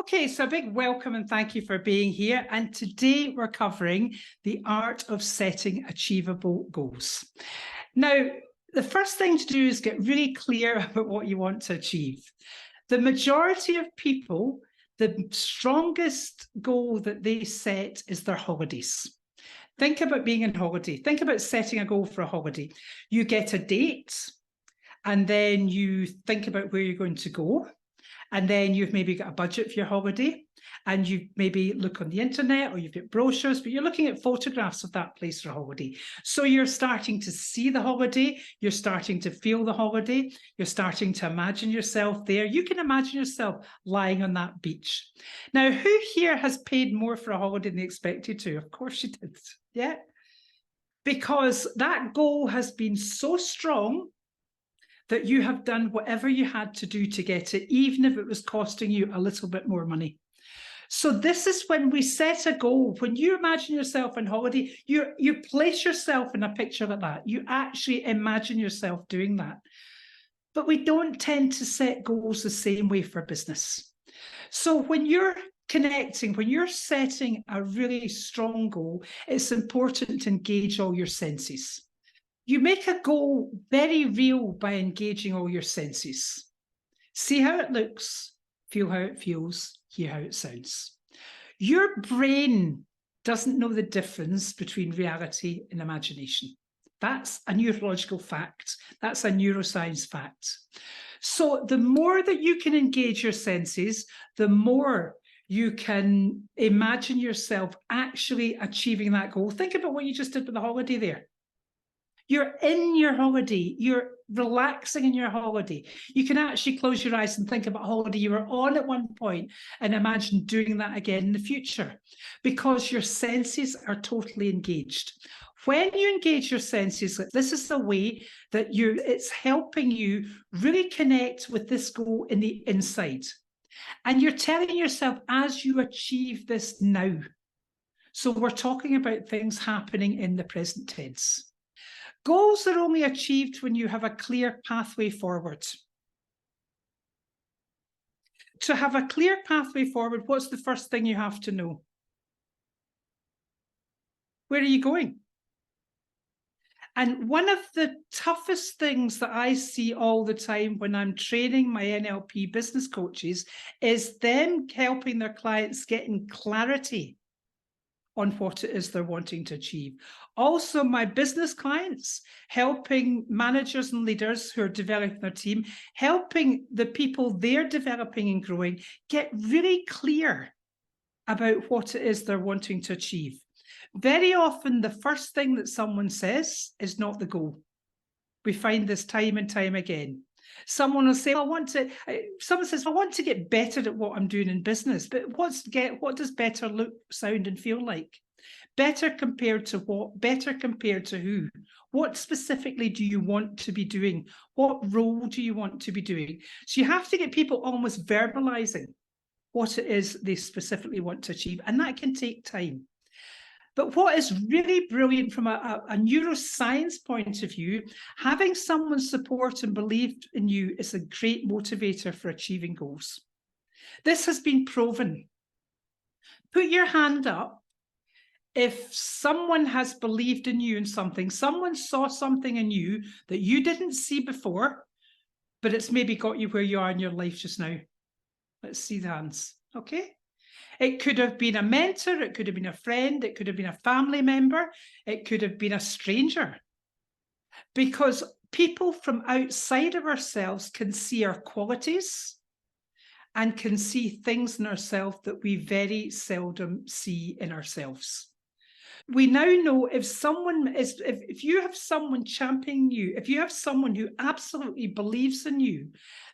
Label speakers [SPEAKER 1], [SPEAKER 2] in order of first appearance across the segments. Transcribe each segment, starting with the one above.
[SPEAKER 1] Okay, so a big welcome and thank you for being here. And today we're covering the art of setting achievable goals. Now, the first thing to do is get really clear about what you want to achieve. The majority of people, the strongest goal that they set is their holidays. Think about being on holiday. Think about setting a goal for a holiday. You get a date, and then you think about where you're going to go. And then you've maybe got a budget for your holiday, and you maybe look on the internet or you've got brochures, but you're looking at photographs of that place for a holiday. So you're starting to see the holiday, you're starting to feel the holiday, you're starting to imagine yourself there. You can imagine yourself lying on that beach. Now, who here has paid more for a holiday than they expected to? Of course you did, yeah? Because that goal has been so strong that you have done whatever you had to do to get it, even if it was costing you a little bit more money. So this is when we set a goal. When you imagine yourself on holiday, you place yourself in a picture like that. You actually imagine yourself doing that. But we don't tend to set goals the same way for business. So when you're connecting, when you're setting a really strong goal, it's important to engage all your senses. You make a goal very real by engaging all your senses. See how it looks, feel how it feels, hear how it sounds. Your brain doesn't know the difference between reality and imagination. That's a neurological fact. That's a neuroscience fact. So the more that you can engage your senses, the more you can imagine yourself actually achieving that goal. Think about what you just did with the holiday there. You're in your holiday, you're relaxing in your holiday. You can actually close your eyes and think about a holiday you were on at one point and imagine doing that again in the future because your senses are totally engaged. When you engage your senses, this is the way that it's helping you really connect with this goal in the inside. And you're telling yourself as you achieve this now. So we're talking about things happening in the present tense. Goals are only achieved when you have a clear pathway forward. To have a clear pathway forward, what's the first thing you have to know? Where are you going? And one of the toughest things that I see all the time when I'm training my NLP business coaches is them helping their clients getting clarity on what it is they're wanting to achieve. Also, my business clients, helping managers and leaders who are developing their team, helping the people they're developing and growing get really clear about what it is they're wanting to achieve. Very often, the first thing that someone says is not the goal. We find this time and time again. Someone will say, someone says, I want to get better at what I'm doing in business, but what does better look, sound, and feel like? Better compared to what? Better compared to who? What specifically do you want to be doing? What role do you want to be doing? So you have to get people almost verbalizing what it is they specifically want to achieve, and that can take time. But what is really brilliant from a neuroscience point of view, having someone support and believe in you is a great motivator for achieving goals. This has been proven. Put your hand up if someone has believed in you in something, someone saw something in you that you didn't see before, but it's maybe got you where you are in your life just now. Let's see the hands, okay? It could have been a mentor, it could have been a friend, it could have been a family member, it could have been a stranger. Because people from outside of ourselves can see our qualities and can see things in ourselves that we very seldom see in ourselves. We now know if you have someone championing you, if you have someone who absolutely believes in you,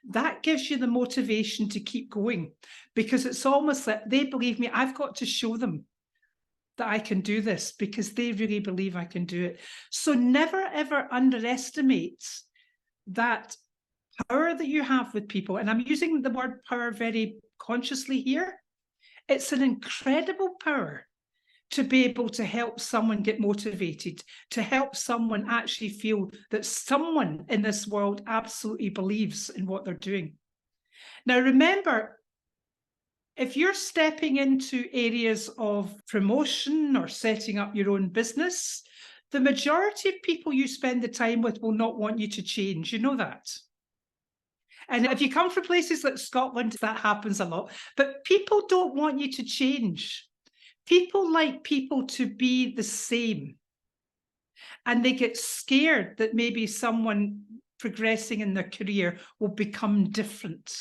[SPEAKER 1] that gives you the motivation to keep going, because it's almost like they believe me. I've got to show them that I can do this because they really believe I can do it. So never, ever underestimate that power that you have with people. And I'm using the word power very consciously here. It's an incredible power to be able to help someone get motivated, to help someone actually feel that someone in this world absolutely believes in what they're doing. Now, remember, If you're stepping into areas of promotion or setting up your own business, the majority of people you spend the time with will not want you to change. You know that. And if you come from places like Scotland, that happens a lot. But people don't want you to change. People like people to be the same. And they get scared that maybe someone progressing in their career will become different.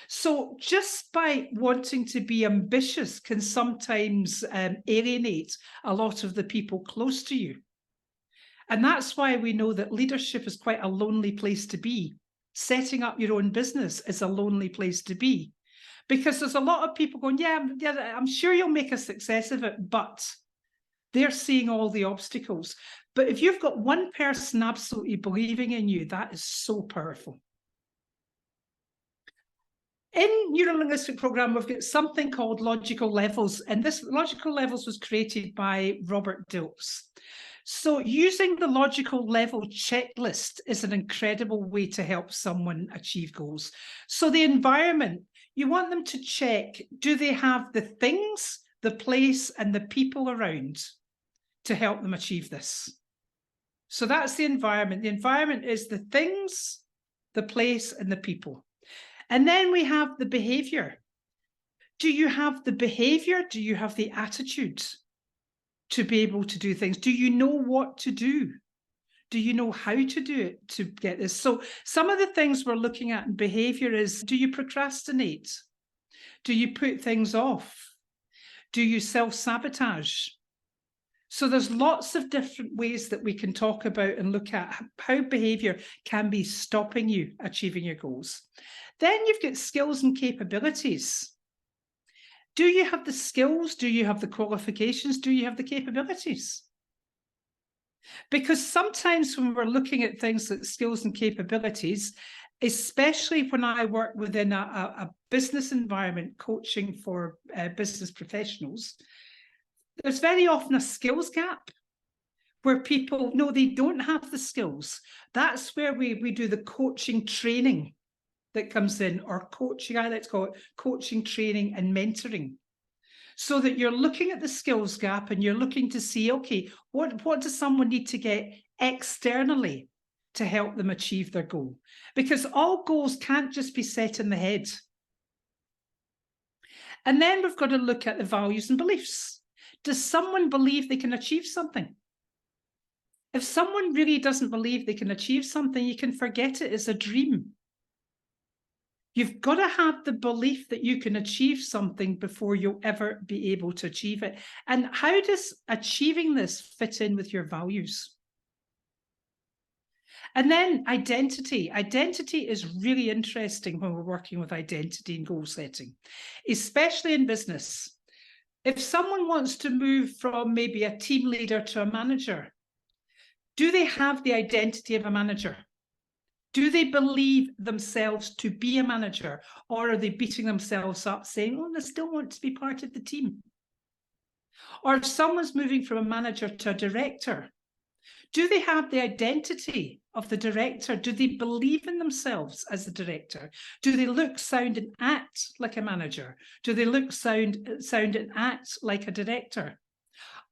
[SPEAKER 1] So just by wanting to be ambitious can sometimes alienate a lot of the people close to you. And that's why we know that leadership is quite a lonely place to be. Setting up your own business is a lonely place to be, because there's a lot of people going, yeah, I'm sure you'll make a success of it, but they're seeing all the obstacles. But if you've got one person absolutely believing in you, that is so powerful. In Neuro-Linguistic Programme, we've got something called logical levels, and this logical levels was created by Robert Dilts. So using the logical level checklist is an incredible way to help someone achieve goals. So the environment, you want them to check, do they have the things, the place, and the people around to help them achieve this? So that's the environment. The environment is the things, the place, and the people. And then we have the behavior. Do you have the behavior? Do you have the attitude to be able to do things? Do you know what to do? Do you know how to do it to get this? So some of the things we're looking at in behavior is, do you procrastinate? Do you put things off? Do you self-sabotage? So there's lots of different ways that we can talk about and look at how behavior can be stopping you achieving your goals. Then you've got skills and capabilities. Do you have the skills? Do you have the qualifications? Do you have the capabilities? Because sometimes when we're looking at things like skills and capabilities, especially when I work within a business environment coaching for business professionals, there's very often a skills gap where people know they don't have the skills. That's where we do the coaching training that comes in, or coaching, I like to call it coaching, training, and mentoring. So that you're looking at the skills gap and you're looking to see, okay, what does someone need to get externally to help them achieve their goal? Because all goals can't just be set in the head. And then we've got to look at the values and beliefs. Does someone believe they can achieve something? If someone really doesn't believe they can achieve something, you can forget it as a dream. You've got to have the belief that you can achieve something before you'll ever be able to achieve it. And how does achieving this fit in with your values? And then identity. Identity is really interesting when we're working with identity and goal setting, especially in business. If someone wants to move from maybe a team leader to a manager, do they have the identity of a manager? Do they believe themselves to be a manager, or are they beating themselves up saying, oh, they still want to be part of the team? Or if someone's moving from a manager to a director, do they have the identity of the director? Do they believe in themselves as the director? Do they look, sound, and act like a manager? Do they look, sound, and act like a director?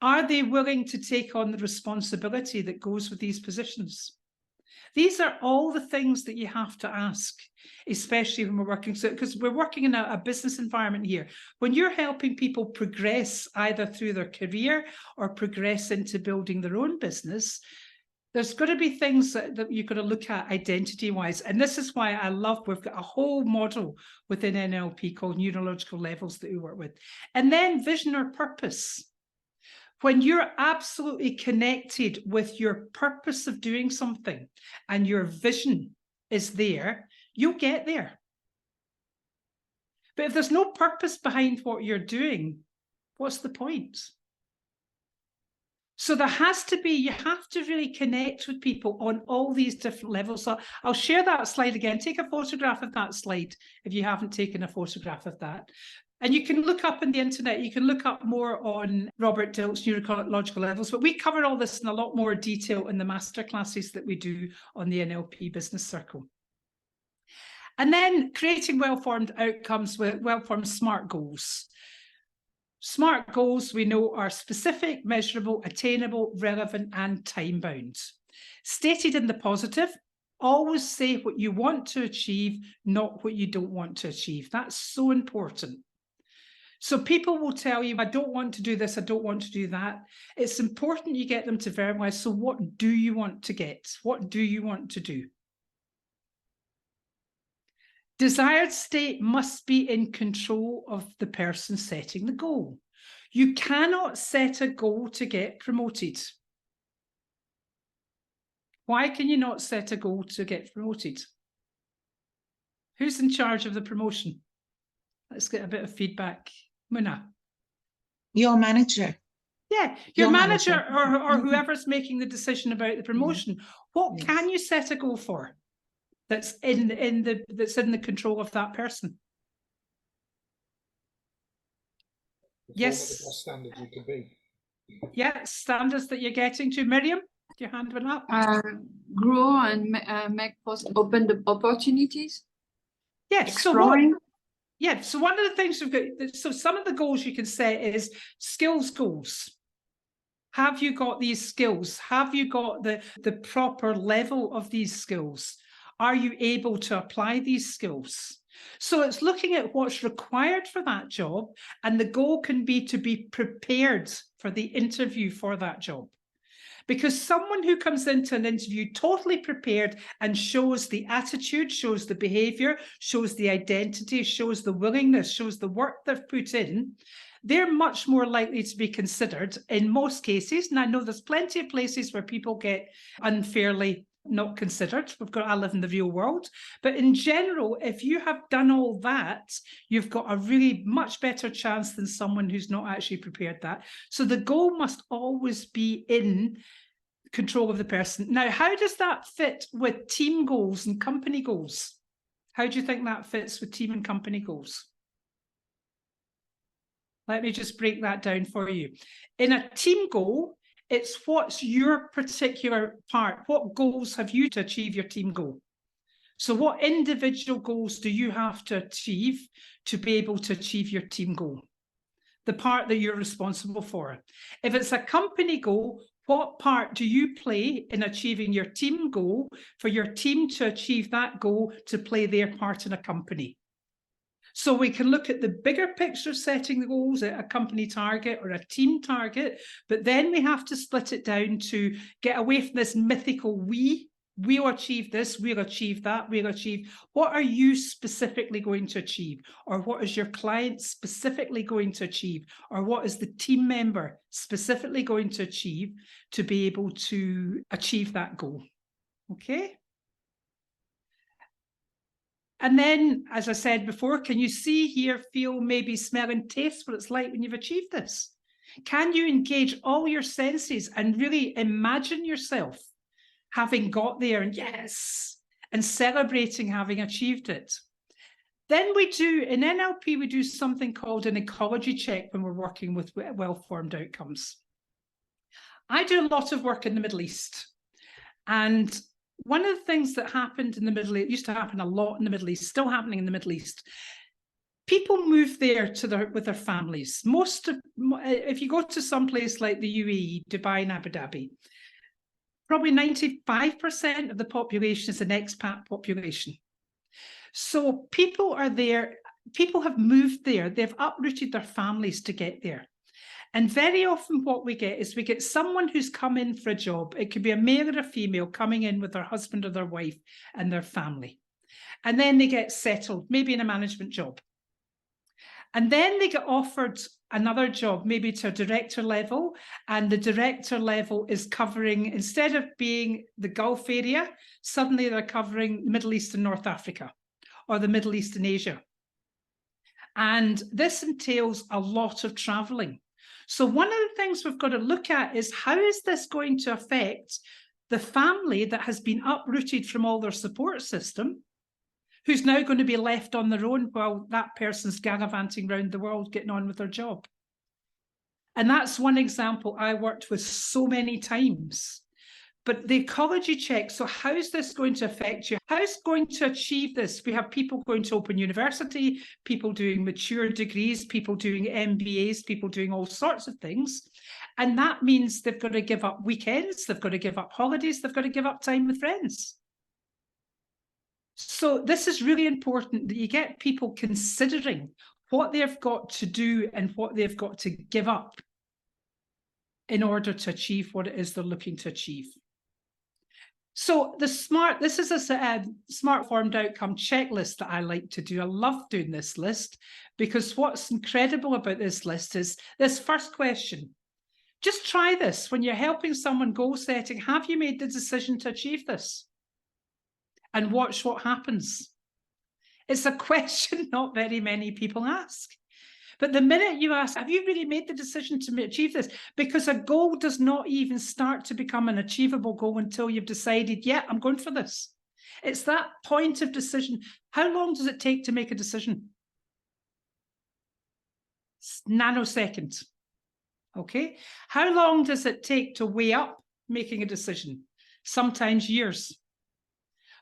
[SPEAKER 1] Are they willing to take on the responsibility that goes with these positions? These are all the things that you have to ask, especially when we're working, because we're working in a business environment here. When you're helping people progress either through their career or progress into building their own business, there's got to be things that you've got to look at identity-wise. And this is why I love, we've got a whole model within NLP called neurological levels that we work with. And then vision or purpose. When you're absolutely connected with your purpose of doing something and your vision is there, you'll get there. But if there's no purpose behind what you're doing, what's the point? So there has to be, you have to really connect with people on all these different levels. So I'll share that slide again. Take a photograph of that slide if you haven't taken a photograph of that. And you can look up on the internet, you can look up more on Robert Dilts' neurological levels, but we cover all this in a lot more detail in the masterclasses that we do on the NLP Business Circle. And then creating well-formed outcomes with well-formed SMART goals. SMART goals, we know, are specific, measurable, attainable, relevant, and time-bound. Stated in the positive, always say what you want to achieve, not what you don't want to achieve. That's so important. So people will tell you, I don't want to do this, I don't want to do that. It's important you get them to verbalize. So what do you want to get? What do you want to do? Desired state must be in control of the person setting the goal. You cannot set a goal to get promoted. Why can you not set a goal to get promoted? Who's in charge of the promotion? Let's get a bit of feedback. Muna.
[SPEAKER 2] Your manager.
[SPEAKER 1] Yeah, your manager or whoever's making the decision about the promotion. What can you set a goal for that's in the control of that person? Yes.
[SPEAKER 3] The best standard you can be.
[SPEAKER 1] Yeah, standards that you're getting to. Miriam, your hand went up.
[SPEAKER 4] Grow and open the opportunities.
[SPEAKER 1] Yes. So so one of the things we've got, so some of the goals you can set is skills goals. Have you got these skills? Have you got the proper level of these skills? Are you able to apply these skills? So it's looking at what's required for that job, and the goal can be to be prepared for the interview for that job. Because someone who comes into an interview totally prepared and shows the attitude, shows the behavior, shows the identity, shows the willingness, shows the work they've put in, they're much more likely to be considered in most cases. And I know there's plenty of places where people get unfairly not considered. I live in the real world. But in general, if you have done all that, you've got a really much better chance than someone who's not actually prepared that. So the goal must always be in control of the person. Now, how does that fit with team goals and company goals? How do you think that fits with team and company goals? Let me just break that down for you. In a team goal, it's what's your particular part. What goals have you to achieve your team goal? So what individual goals do you have to achieve to be able to achieve your team goal? The part that you're responsible for. If it's a company goal, what part do you play in achieving your team goal for your team to achieve that goal to play their part in a company? So we can look at the bigger picture of setting the goals at a company target or a team target, but then we have to split it down to get away from this mythical we'll achieve this, we'll achieve that, we'll achieve. What are you specifically going to achieve? Or what is your client specifically going to achieve? Or what is the team member specifically going to achieve to be able to achieve that goal? Okay. And then, as I said before, can you see, hear, feel, maybe smell and taste what it's like when you've achieved this? Can you engage all your senses and really imagine yourself having got there and yes, and celebrating having achieved it? Then we do, in NLP, we do something called an ecology check when we're working with well-formed outcomes. I do a lot of work in the Middle East, and one of the things that happened in the Middle East, used to happen a lot in the Middle East, still happening in the Middle East, people move there with their families. If you go to some place like the UAE, Dubai and Abu Dhabi, probably 95% of the population is an expat population. So people are there, people have moved there, they've uprooted their families to get there. And very often what we get is we get someone who's come in for a job. It could be a male or a female coming in with their husband or their wife and their family. And then they get settled, maybe in a management job. And then they get offered another job, maybe to a director level. And the director level is covering, instead of being the Gulf area, suddenly they're covering the Middle East and North Africa or the Middle East and Asia. And this entails a lot of traveling. So one of the things we've got to look at is how is this going to affect the family that has been uprooted from all their support system, who's now going to be left on their own while that person's gallivanting around the world getting on with their job. And that's one example I worked with so many times. But the ecology check, so how is this going to affect you? How's going to achieve this? We have people going to Open University, people doing mature degrees, people doing MBAs, people doing all sorts of things. And that means they've got to give up weekends, they've got to give up holidays, they've got to give up time with friends. So this is really important that you get people considering what they've got to do and what they've got to give up in order to achieve what it is they're looking to achieve. So this is a smart formed outcome checklist that I like to do. I love doing this list because what's incredible about this list is this first question. Just try this when you're helping someone goal setting. Have you made the decision to achieve this? And watch what happens. It's a question not very many people ask. But the minute you ask, have you really made the decision to achieve this? Because a goal does not even start to become an achievable goal until you've decided, yeah, I'm going for this. It's that point of decision. How long does it take to make a decision? Nanosecond. Okay. How long does it take to weigh up making a decision? Sometimes years.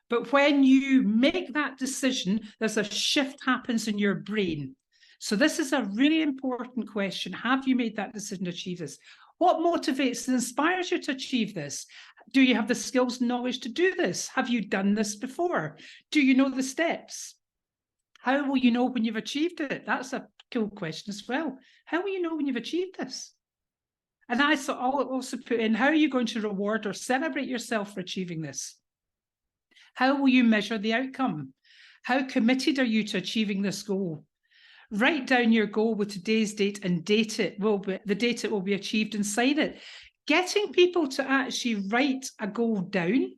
[SPEAKER 1] But when you make that decision, there's a shift happens in your brain. So this is a really important question. Have you made that decision to achieve this? What motivates and inspires you to achieve this? Do you have the skills and knowledge to do this? Have you done this before? Do you know the steps? How will you know when you've achieved it? That's a cool question as well. How will you know when you've achieved this? And I also put in, how are you going to reward or celebrate yourself for achieving this? How will you measure the outcome? How committed are you to achieving this goal? Write down your goal with today's date and date it. The date it will be achieved and sign it. Getting people to actually write a goal down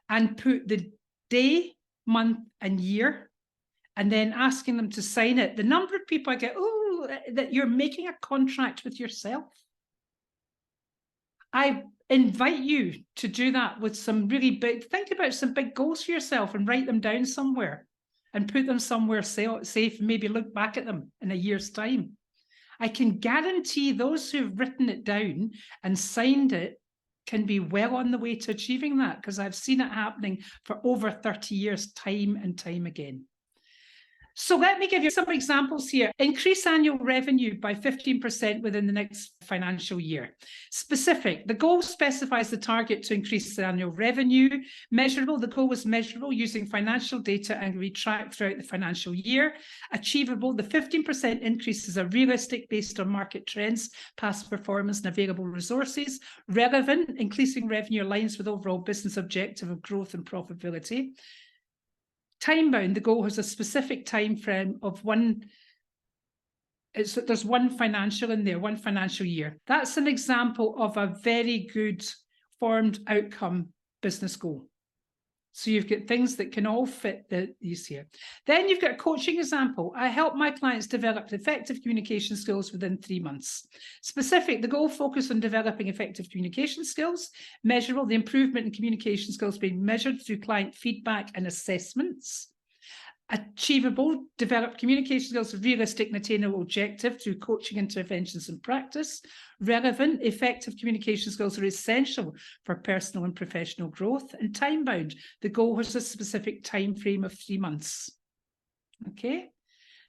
[SPEAKER 1] and put the day, month, and year, and then asking them to sign it. The number of people I get, oh, that you're making a contract with yourself. I invite you to do that with some really big, think about some big goals for yourself and write them down somewhere and put them somewhere safe and maybe look back at them in a year's time. I can guarantee those who've written it down and signed it can be well on the way to achieving that, because I've seen it happening for over 30 years, time and time again. So let me give you some examples here. Increase annual revenue by 15% within the next financial year. Specific, the goal specifies the target to increase the annual revenue. Measurable, the goal is measurable using financial data and we track throughout the financial year. Achievable, the 15% increases are realistic based on market trends, past performance and available resources. Relevant, increasing revenue aligns with overall business objective of growth and profitability. Time-bound, the goal has a specific time frame of there's one financial in there, one financial year. That's an example of a very good formed outcome business goal. So you've got things that can all fit these here. Then you've got a coaching example. I help my clients develop effective communication skills within 3 months. Specific, the goal focused on developing effective communication skills. Measurable, the improvement in communication skills being measured through client feedback and assessments. Achievable, develop communication skills with realistic and attainable objective through coaching interventions and practice. Relevant, effective communication skills are essential for personal and professional growth. And time-bound, the goal has a specific time frame of 3 months. Okay,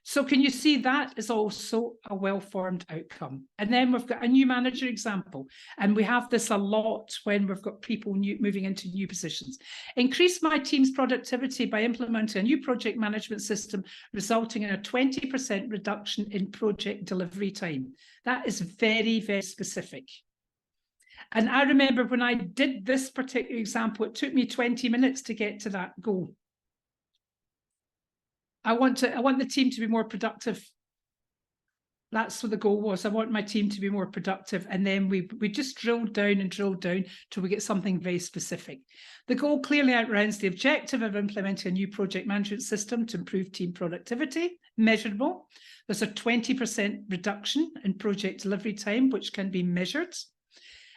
[SPEAKER 1] so can you see that is also a well-formed outcome? And then we've got a new manager example, and we have this a lot when we've got people moving into new positions. Increase my team's productivity by implementing a new project management system, resulting in a 20% reduction in project delivery time. That is very, very specific. And I remember when I did this particular example, it took me 20 minutes to get to that goal. I want the team to be more productive. That's what the goal was. I want my team to be more productive. And then we just drilled down till we get something very specific. The goal clearly outlines the objective of implementing a new project management system to improve team productivity. Measurable, there's a 20% reduction in project delivery time, which can be measured.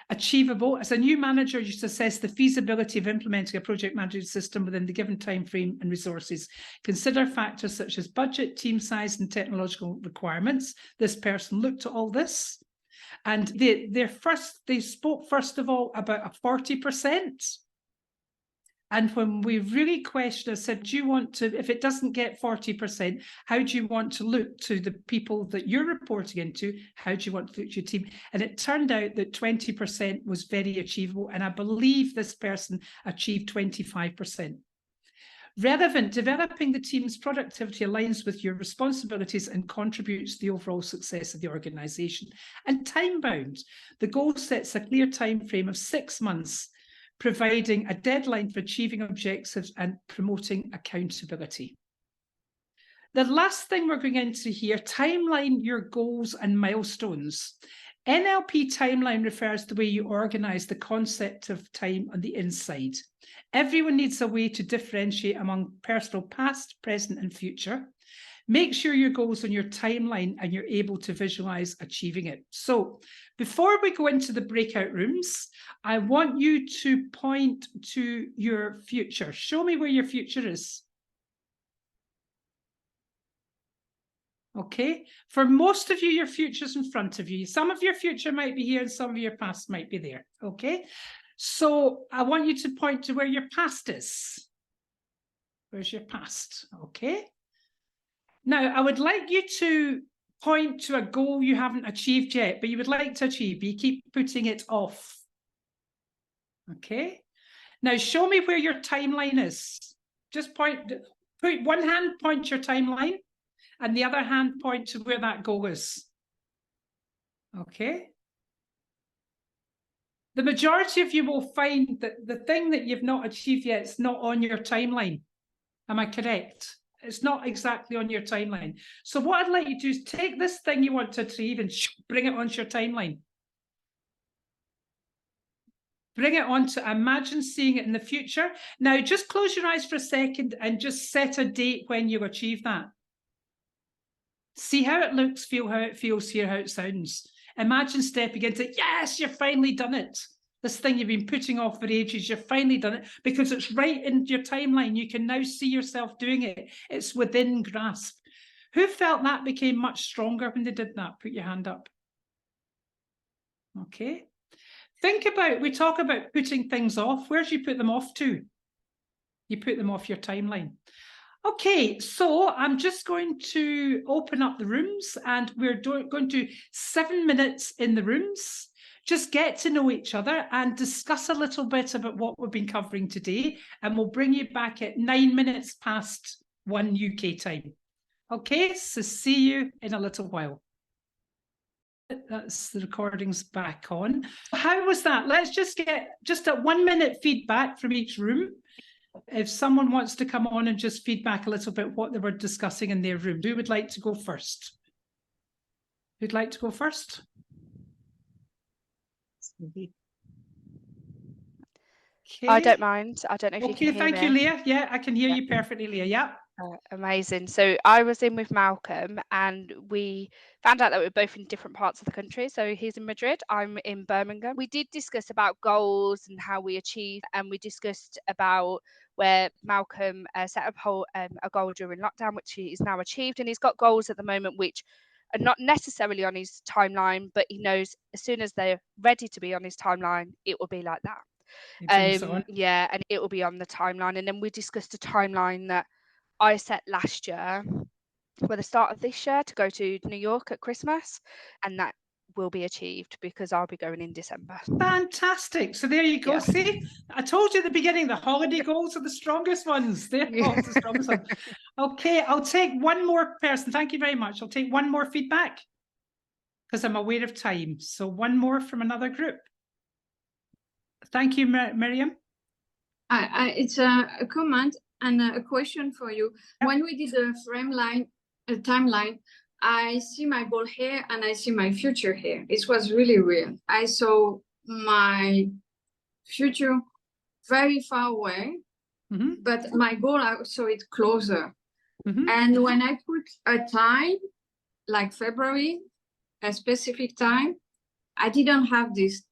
[SPEAKER 1] Achievable, as a new manager, you should assess the feasibility of implementing a project management system within the given time frame and resources. Consider factors such as budget, team size, and technological requirements. This person looked at all this. And they spoke first of all about a 40%. And when we really questioned, I said, do you want to, if it doesn't get 40%, how do you want to look to the people that you're reporting into? How do you want to look to your team? And it turned out that 20% was very achievable. And I believe this person achieved 25%. Relevant, developing the team's productivity aligns with your responsibilities and contributes to the overall success of the organisation. And time-bound, the goal sets a clear time frame of 6 months, providing a deadline for achieving objectives and promoting accountability. The last thing we're going into here, timeline your goals and milestones. NLP timeline refers to the way you organise the concept of time on the inside. Everyone needs a way to differentiate among personal past, present and future. Make sure your goals on your timeline and you're able to visualise achieving it. So before we go into the breakout rooms, I want you to point to your future. Show me where your future is. Okay, for most of you, your future's in front of you. Some of your future might be here and some of your past might be there. Okay, so I want you to point to where your past is. Where's your past? Okay. Now, I would like you to point to a goal you haven't achieved yet, but you would like to achieve, but you keep putting it off. Okay. Now, show me where your timeline is. Just put one hand, point your timeline, and the other hand, point to where that goal is. Okay. The majority of you will find that the thing that you've not achieved yet is not on your timeline. Am I correct? It's not exactly on your timeline. So what I'd like you to do is take this thing you want to achieve and bring it onto your timeline. Bring it on to imagine seeing it in the future. Now, just close your eyes for a second and just set a date when you achieve that. See how it looks, feel how it feels, hear how it sounds. Imagine stepping into, yes, you've finally done it. This thing you've been putting off for ages, you've finally done it because it's right in your timeline. You can now see yourself doing it. It's within grasp. Who felt that became much stronger when they did that? Put your hand up. Okay. Think about, we talk about putting things off. Where do you put them off to? You put them off your timeline. Okay, so I'm just going to open up the rooms and we're going to 7 minutes in the rooms. Just get to know each other and discuss a little bit about what we've been covering today. And we'll bring you back at 9 minutes past 1 UK time. Okay, so see you in a little while. That's the recordings back on. How was that? Let's just get just a 1 minute feedback from each room. If someone wants to come on and just feedback a little bit what they were discussing in their room. Who would like to go first? Who'd like to go first? Okay.
[SPEAKER 3] I don't mind. I don't know if you can hear me.
[SPEAKER 1] Okay, thank you, Leah. Yeah, I can hear you perfectly, Leah. Yeah.
[SPEAKER 3] Amazing. So I was in with Malcolm and we found out that we were both in different parts of the country. So he's in Madrid, I'm in Birmingham. We did discuss about goals and how we achieve, and we discussed about where Malcolm set up a goal during lockdown, which he is now achieved, and he's got goals at the moment which are not necessarily on his timeline, but he knows as soon as they're ready to be on his timeline, it will be like that. Yeah, and it will be on the timeline. And then we discussed a timeline that I set last year for the start of this year to go to New York at Christmas, and that will be achieved because I'll be going in December.
[SPEAKER 1] Fantastic. So there you go. Yeah. See, I told you at the beginning, the holiday goals are the strongest ones. They're the strongest ones. Okay, I'll take one more person. Thank you very much. I'll take one more feedback because I'm aware of time. So one more from another group. Thank you, Miriam.
[SPEAKER 4] It's a comment and a question for you. Yep. When we did a timeline, I see my goal here and I see my future here. It was really weird. I saw my future very far away, but my goal, I saw it closer. And when I put a time, like February, a specific time, I didn't have this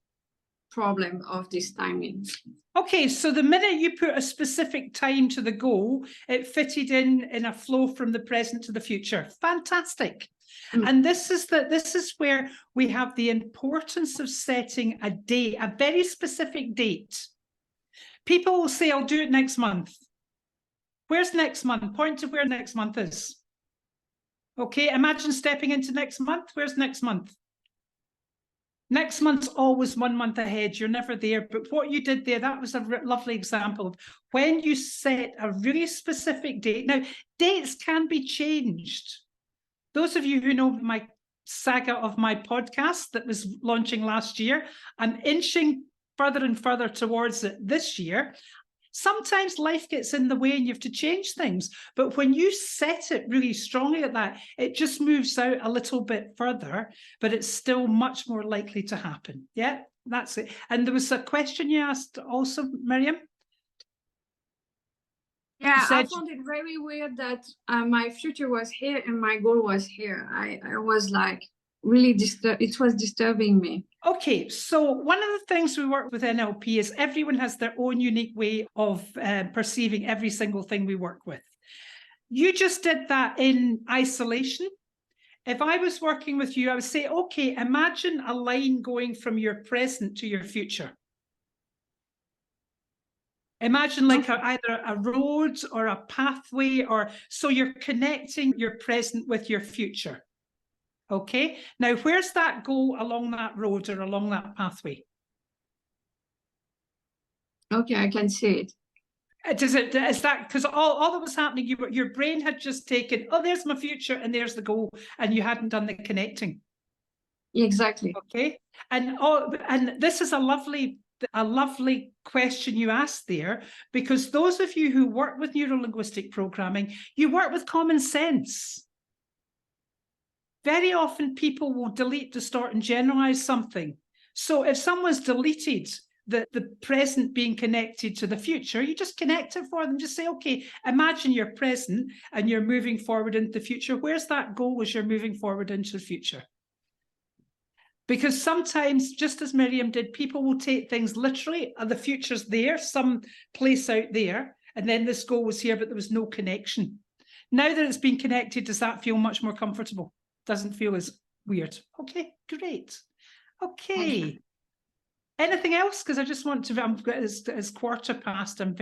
[SPEAKER 4] problem of this timing.
[SPEAKER 1] Okay, so the minute you put a specific time to the goal, it fitted in a flow from the present to the future. Fantastic. And this is where we have the importance of setting a date, a very specific date. People will say, I'll do it next month. Where's next month? Point to where next month is. Okay, imagine stepping into next month. Where's next month? Next month's always 1 month ahead. You're never there. But what you did there, that was a lovely example of when you set a really specific date. Now, dates can be changed. Those of you who know my saga of my podcast that was launching last year, I'm inching further and further towards it this year. Sometimes life gets in the way and you have to change things. But when you set it really strongly at that, it just moves out a little bit further, but it's still much more likely to happen. Yeah, that's it. And there was a question you asked also, Miriam.
[SPEAKER 4] Yeah, I found it very weird that my future was here and my goal was here. I was like really disturbed. It was disturbing me.
[SPEAKER 1] Okay, so one of the things we work with NLP is everyone has their own unique way of perceiving every single thing we work with. You just did that in isolation. If I was working with you, I would say, okay, imagine a line going from your present to your future. Imagine like either a road or a pathway, or so you're connecting your present with your future. Okay, now where's that goal along that road or along that pathway?
[SPEAKER 4] Okay, I can see it.
[SPEAKER 1] Is that because all that was happening, your brain had just taken, oh, there's my future and there's the goal, and you hadn't done the connecting.
[SPEAKER 4] Exactly.
[SPEAKER 1] Okay, and this is a lovely question you asked there, because those of you who work with neuro-linguistic programming, you work with common sense. Very often people will delete, distort, and generalize something. So if someone's deleted the present being connected to the future, you just connect it for them. Just say, okay, imagine you're present and you're moving forward into the future. Where's that goal as you're moving forward into the future? Because sometimes, just as Miriam did, people will take things literally, the future's there, some place out there, and then this goal was here, but there was no connection. Now that it's been connected, does that feel much more comfortable? Doesn't feel as weird. Okay, great. Okay. Anything else? Because I just want to, it's 1:15. I'm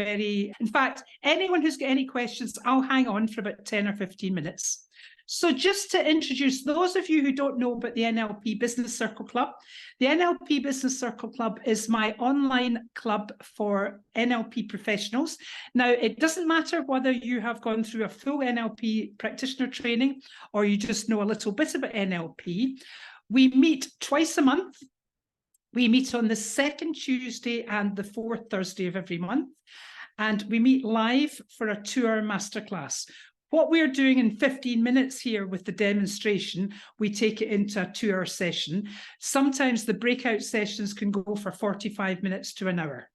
[SPEAKER 1] in fact, anyone who's got any questions, I'll hang on for about 10 or 15 minutes. So just to introduce those of you who don't know about the NLP Business Circle Club, the NLP Business Circle Club is my online club for NLP professionals. Now, it doesn't matter whether you have gone through a full NLP practitioner training or you just know a little bit about NLP. We meet twice a month. We meet on the second Tuesday and the fourth Thursday of every month. And we meet live for a 2-hour masterclass. What we're doing in 15 minutes here with the demonstration, we take it into a 2-hour session. Sometimes the breakout sessions can go for 45 minutes to an hour.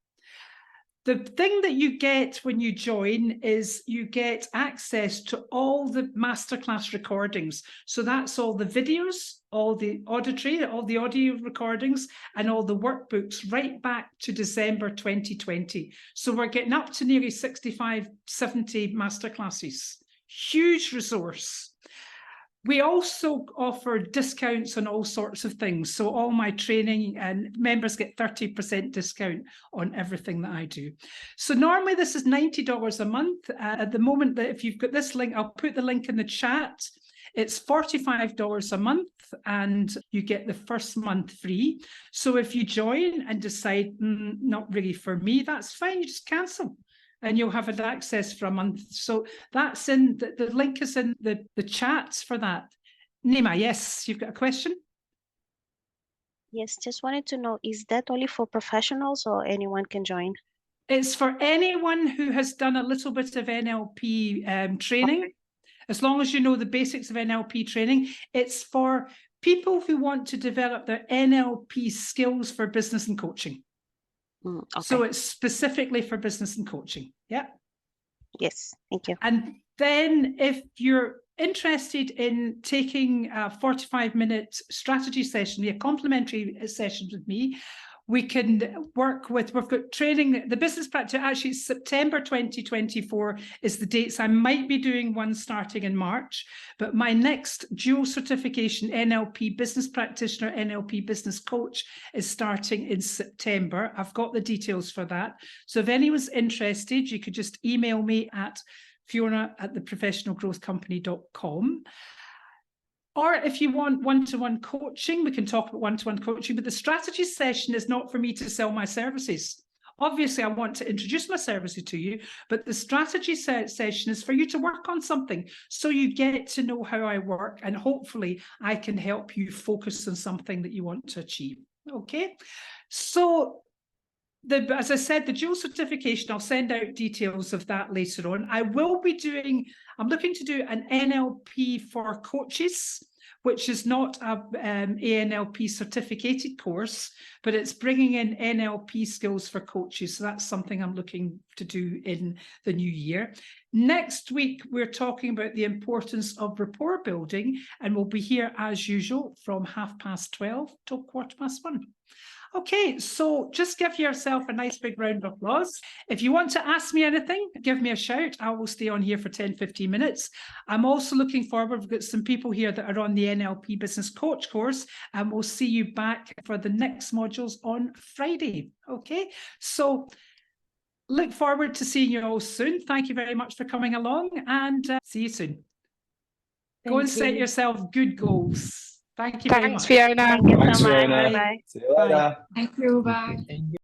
[SPEAKER 1] The thing that you get when you join is you get access to all the masterclass recordings. So that's all the videos, all the auditory, all the audio recordings, and all the workbooks right back to December 2020. So we're getting up to nearly 65, 70 masterclasses. Huge resource. We also offer discounts on all sorts of things. So all my training and members get 30% discount on everything that I do. So normally this is $90 a month. At the moment, that if you've got this link, I'll put the link in the chat. It's $45 a month and you get the first month free. So if you join and decide, not really for me, that's fine. You just cancel. And you'll have an access for a month. So that's in, the link is in the chats for that. Nima, yes, you've got a question?
[SPEAKER 5] Yes, just wanted to know, is that only for professionals or anyone can join?
[SPEAKER 1] It's for anyone who has done a little bit of NLP training. Okay. As long as you know the basics of NLP training. It's for people who want to develop their NLP skills for business and coaching. Okay. So it's specifically for business and coaching. Yeah.
[SPEAKER 5] Yes, thank you.
[SPEAKER 1] And then if you're interested in taking a 45-minute strategy session, a complimentary session with me, We can work with, we've got training, the business practice, actually September 2024 is the dates. I might be doing one starting in March, but my next dual certification, NLP Business Practitioner, NLP Business Coach, is starting in September. I've got the details for that. So if anyone's interested, you could just email me at fiona@theprofessionalgrowthcompany.com. Or if you want one-to-one coaching, we can talk about one-to-one coaching, but the strategy session is not for me to sell my services. Obviously, I want to introduce my services to you, but the strategy session is for you to work on something so you get to know how I work, and hopefully I can help you focus on something that you want to achieve. Okay, so as I said, the dual certification, I'll send out details of that later on. I'm looking to do an NLP for coaches, which is not a ANLP certificated course, but it's bringing in NLP skills for coaches. So that's something I'm looking to do in the new year. Next week, we're talking about the importance of rapport building, and we'll be here as usual from 12:30 till 1:15. Okay, so just give yourself a nice big round of applause. If you want to ask me anything, give me a shout. I will stay on here for 10-15 minutes. I'm also looking forward, we've got some people here that are on the NLP Business Coach course, and we'll see you back for the next modules on Friday. Okay, so look forward to seeing you all soon. Thank you very much for coming along, and see you soon. Go and set yourself good goals. Thank you very much.
[SPEAKER 3] Thanks, Fiona.
[SPEAKER 5] Thank you so
[SPEAKER 6] Thanks,
[SPEAKER 5] much.
[SPEAKER 6] Fiona.
[SPEAKER 5] Bye-bye.
[SPEAKER 6] See you later.
[SPEAKER 4] Thank you. Bye.